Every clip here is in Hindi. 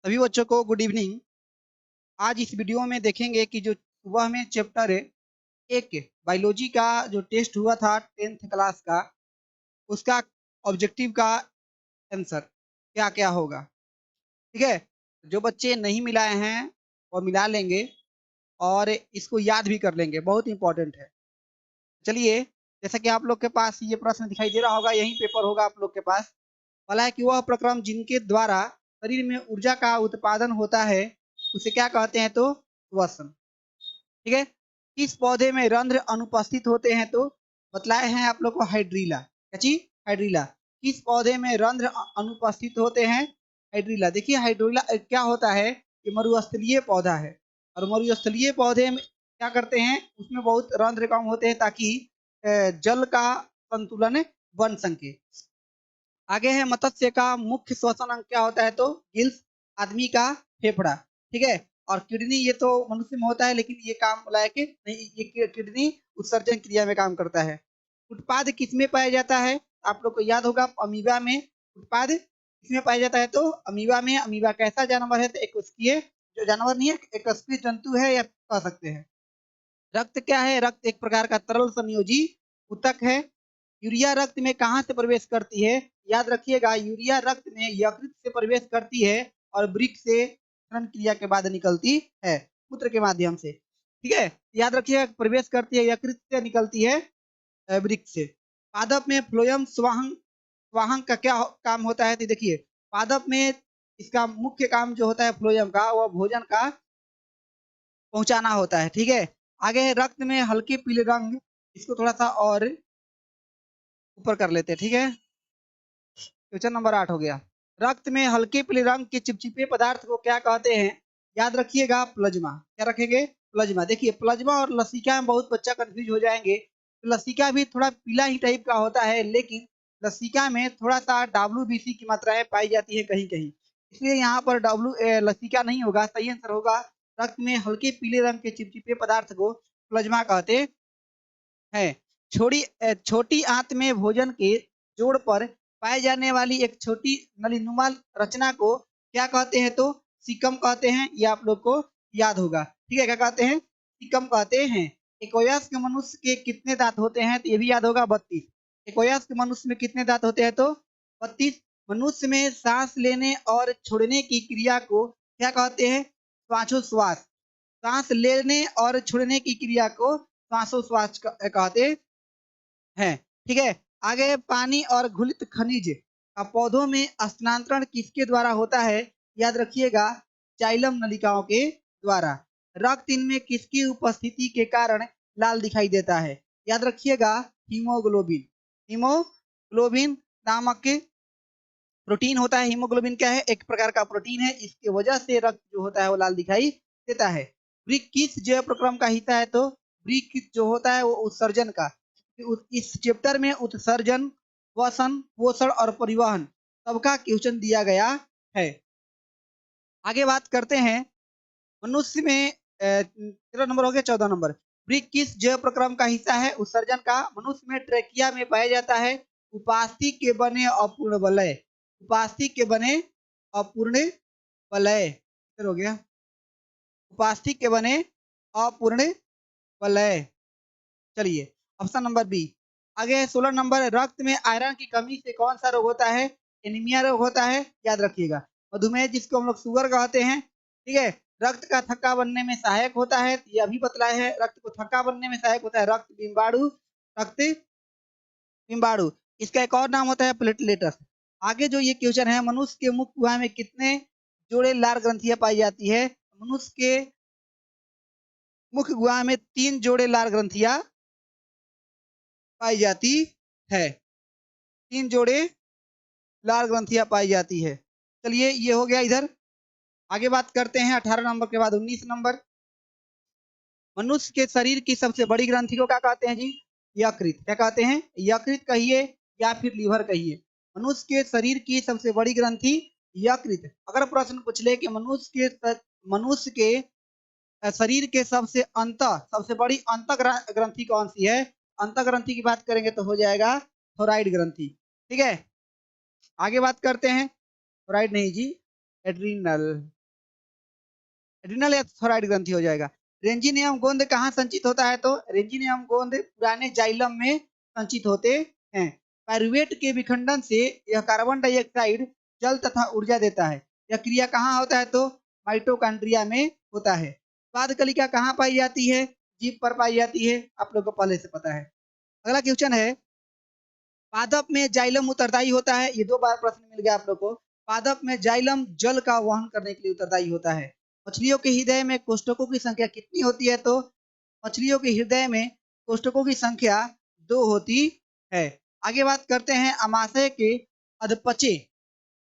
सभी बच्चों को गुड इवनिंग। आज इस वीडियो में देखेंगे कि जो सुबह में चैप्टर एक बायोलॉजी का जो टेस्ट हुआ था 10th क्लास का, उसका ऑब्जेक्टिव का आंसर क्या क्या होगा। ठीक है, जो बच्चे नहीं मिलाए हैं वो मिला लेंगे और इसको याद भी कर लेंगे, बहुत इंपॉर्टेंट है। चलिए, जैसा कि आप लोग के पास ये प्रश्न दिखाई दे रहा होगा, यही पेपर होगा आप लोग के पास। बोला है कि वह प्रक्रम जिनके द्वारा शरीर में ऊर्जा का उत्पादन होता है उसे क्या कहते हैं, तो श्वसन। ठीक है, किस पौधे में रंध्र अनुपस्थित होते हैं, तो बतलाए हैं आप लोग को हाइड्रीला। क्या चीज? हाइड्रीला। किस पौधे में रंध्र अनुपस्थित होते हैं? हाइड्रीला। देखिए, हाइड्रीला क्या होता है, ये मरुस्थलीय पौधा है और मरुस्थलीय पौधे में क्या करते हैं, उसमें बहुत रंध्र कम होते हैं ताकि जल का संतुलन बन सके। आगे है, मत्स्य का मुख्य श्वसन अंग क्या होता है, तो गिल्स, आदमी का फेफड़ा। ठीक है, और किडनी ये तो मनुष्य में होता है, लेकिन ये काम लायक नहीं, ये किडनी उत्सर्जन क्रिया में काम करता है। उत्पाद किसमें पाया जाता है? आप लोग को याद होगा, अमीबा में। उत्पाद किसमें पाया जाता है, तो अमीबा में। अमीबा कैसा जानवर है, तो एक उसकी जो जानवर नहीं है, एक कस्पी जंतु है, या कह सकते हैं। रक्त क्या है? रक्त एक प्रकार का तरल संयोजी ऊतक है। यूरिया रक्त में कहाँ से प्रवेश करती है? याद रखिएगा, यूरिया रक्त में यकृत से प्रवेश करती है और वृक्क से श्वसन क्रिया के बाद निकलती है, मूत्र के माध्यम से। ठीक है, याद रखिएगा, प्रवेश करती है यकृत से, निकलती है वृक्क से। पादप में फ्लोएम स्वाहन स्वाहन का क्या काम होता है, तो देखिए, पादप में इसका मुख्य काम जो होता है फ्लोएम का, वह भोजन का पहुंचाना होता है। ठीक है, आगे है, रक्त में हल्के पीले रंग, इसको थोड़ा सा और ऊपर कर लेते हैं। ठीक है, क्वेश्चन नंबर 8 हो गया। रक्त में हल्के पीले रंग के चिपचिपे पदार्थ को क्या कहते हैं? याद रखिएगा, प्लाज्मा। क्या रखेंगे? प्लाज्मा। देखिए, प्लाज्मा और लसिका में बहुत बच्चा कंफ्यूज हो जाएंगे। तो लसिका भी थोड़ा पीला ही टाइप का होता है, लेकिन लसिका में थोड़ा सा WBC की मात्राएं पाई जाती है कहीं कहीं, इसलिए यहाँ पर लसिका नहीं होगा। सही आंसर होगा, रक्त में हल्के पीले रंग के चिपचिपे पदार्थ को प्लाज्मा कहते है। छोटी आंत में भोजन के जोड़ पर पाए जाने वाली एक छोटी नलीनुमा रचना को क्या कहते हैं, तो सिकम कहते हैं। ये आप लोग को याद होगा। ठीक है, क्या कहते हैं? सिकम कहते हैं। एक वयस्क मनुष्य के कितने दांत होते हैं, तो ये भी याद होगा, 32। एक वयस्क मनुष्य में कितने दांत होते हैं, तो 32। मनुष्य में सांस लेने और छोड़ने की क्रिया को क्या कहते हैं? श्वासोश्वास। सांस लेने और छोड़ने की क्रिया को श्वासोश्वास कहते हैं। ठीक है, आगे, पानी और घुलित खनिज का पौधों में स्थानांतरण किसके द्वारा होता है? याद रखिएगा, जाइलम नलिकाओं के द्वारा। रक्त इनमें किसकी उपस्थिति के कारण लाल दिखाई देता है? याद रखिएगा, हीमोग्लोबिन। हीमोग्लोबिन नामक प्रोटीन होता है। हीमोग्लोबिन क्या है? एक प्रकार का प्रोटीन है, इसकी वजह से रक्त जो होता है वो लाल दिखाई देता है। वृक्क किस जैव प्रक्रम का हिस्सा है, तो वृक्क जो होता है वो उत्सर्जन का। इस चैप्टर में उत्सर्जन, वसन, पोषण और परिवहन सबका क्वेश्चन दिया गया है। आगे बात करते हैं, मनुष्य में 13 नंबर हो गया। 14 नंबर, वृक्क किस जैव प्रक्रम का हिस्सा है? उत्सर्जन का। मनुष्य में ट्रेकिया में पाया जाता है उपास्थि के बने अपूर्ण वलय। उपास्थि के बने अपूर्ण वलय हो गया, उपास्थि के बने अपूर्ण वलय। चलिए, ऑप्शन नंबर बी। आगे 16 नंबर, रक्त में आयरन की कमी से कौन सा रोग होता है? एनीमिया रोग होता है। याद रखिएगा, मधुमेह जिसको हम लोग शुगर कहते हैं। ठीक है, रक्त का थक्का बनने में सहायक होता है, यह भी बतलाया है, रक्त को थक्का बनने में सहायक होता है रक्त बिम्बाणु। रक्त बिम्बाणु, इसका एक और नाम होता है प्लेटलेटस। आगे जो ये क्वेश्चन है, मनुष्य के मुख गुहा में कितने जोड़े लार ग्रंथियां पाई जाती है? मनुष्य के मुख गुहा में 3 जोड़े लार ग्रंथियां पाई जाती है। 3 जोड़े लाल ग्रंथियां पाई जाती है। चलिए, ये हो गया इधर। आगे बात करते हैं 18 नंबर के बाद 19 नंबर। मनुष्य के शरीर की सबसे बड़ी ग्रंथि को क्या कहते हैं जी? यकृत। क्या कहते हैं? यकृत कहिए या फिर लीवर कहिए। मनुष्य के शरीर की सबसे बड़ी ग्रंथि यकृत। अगर प्रश्न पूछ ले कि मनुष्य के शरीर के सबसे बड़ी अंत ग्रंथि कौन सी है, अंत ग्रंथि की बात करेंगे तो हो जाएगा थोराइड ग्रंथि। ठीक है, आगे बात करते हैं। थोराइड नहीं जी, एड्रिनल, एड्रिनल या थायराइड ग्रंथि हो जाएगा। रेंजिनियम गोंद कहाँ संचित होता है? तो रेंजिनियम गोंद पुराने जाइलम में संचित होते हैं। पायरुवेट के विखंडन से यह कार्बन डाइऑक्साइड, जल तथा ऊर्जा देता है। यह क्रिया कहाँ होता है? तो माइटोकॉन्ड्रिया में होता है। स्वाद कलिका कहाँ पाई जाती है? जीभ पर पाई जाती है, आप लोग को पहले से पता है। अगला क्वेश्चन है, पादप में जाइलम उत्तरदायी होता है। ये 2 बार प्रश्न मिल गया आप लोग को। पादप में जाइलम जल का वहन करने के लिए उत्तरदायी होता है। मछलियों के हृदय में कोष्ठकों की संख्या कितनी होती है? तो मछलियों के हृदय में कोष्ठकों की संख्या 2 होती है। आगे बात करते हैं, अमाशय के अधपचे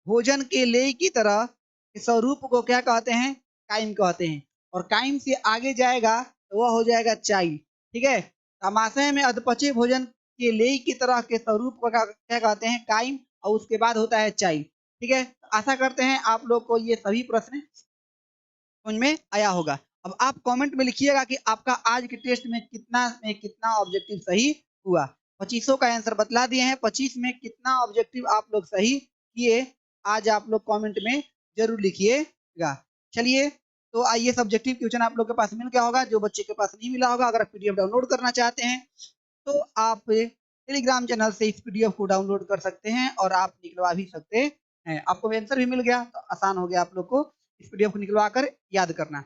भोजन के लेय की तरह के स्वरूप को क्या कहते हैं? काइम कहते हैं। और काइम से आगे जाएगा तो वह हो जाएगा चाई। ठीक है, अमाशय में अधपचे भोजन के लेय की तरह के स्वरूप को क्या कहते हैं? काइम। और उसके बाद होता है चाई। ठीक है, आशा करते हैं आप लोग को ये सभी प्रश्न समझ में आया होगा। अब आप कमेंट में लिखिएगा कि आपका आज के टेस्ट में कितना ऑब्जेक्टिव सही हुआ। 2500 का आंसर बतला दिए हैं, 25 में कितना ऑब्जेक्टिव आप लोग सही किए, आज आप लोग कमेंट में जरूर लिखिएगा। चलिए, तो आइए सब्जेक्टिव क्वेश्चन आप लोग के पास मिल गया होगा। जो बच्चे के पास नहीं मिला होगा, अगर आप पीडीएफ डाउनलोड करना चाहते हैं तो आप टेलीग्राम चैनल से इस पीडीएफ को डाउनलोड कर सकते हैं और आप निकलवा भी सकते हैं। आपको आंसर भी मिल गया तो आसान हो गया आप लोग को इस पीडीएफ को निकलवा कर याद करना।